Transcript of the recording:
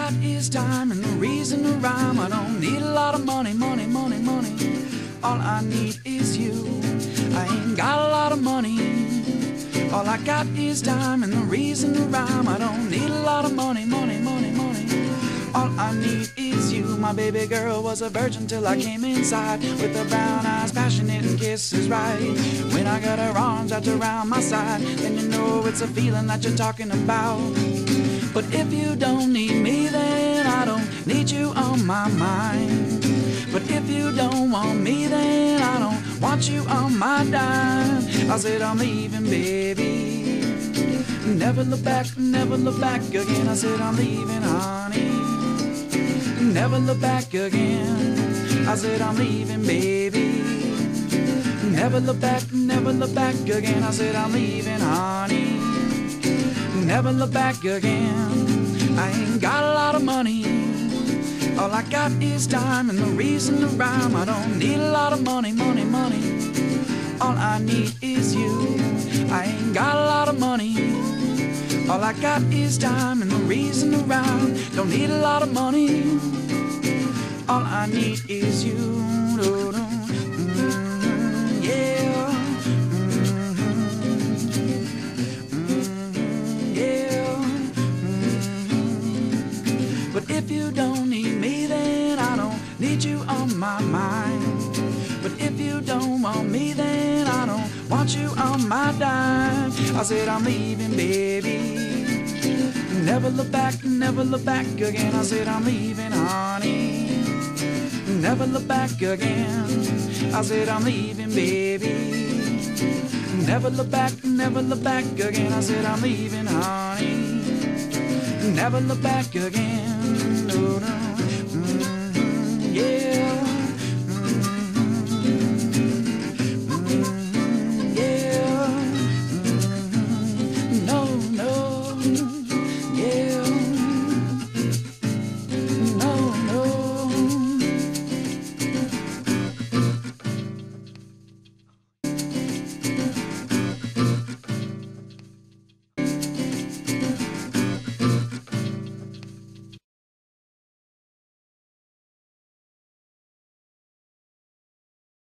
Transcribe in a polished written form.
got is time and the reason to rhyme. I don't need a lot of money, money, money, money. All I need is you. I ain't got a lot of money. All I got is time and the reason to rhyme. I don't need a lot of money, money, money, money. All I need is you. My baby girl was a virgin till I came inside, with her brown eyes passionate and kisses right. When I got her arms wrapped around my side, then you know it's a feeling that you're talking about. But if you don't need me, then I don't need you on my mind. But if you don't want me, then I don't want you on my dime. I said I'm leaving, baby. Never look back again. I said I'm leaving, honey. Never look back again. I said I'm leaving, baby. Never look back again. I said I'm leaving, honey. Never look back again. I ain't got a lot of money. All I got is time and the reason to rhyme. I don't need a lot of money, money, money. All I need is you. I ain't got a lot of money. All I got is time and the reason to rhyme. Don't need a lot of money. All I need is you. Yeah. Yeah. But if you don't need me, then I don't need you on my mind. But if you don't want me, then I don't want you on my dime. I said I'm leaving, baby. Never look back again. I said I'm leaving, honey. Never look back again. I said I'm leaving, baby. Never look back again. I said I'm leaving, honey. Never look back again. No, no. Yeah.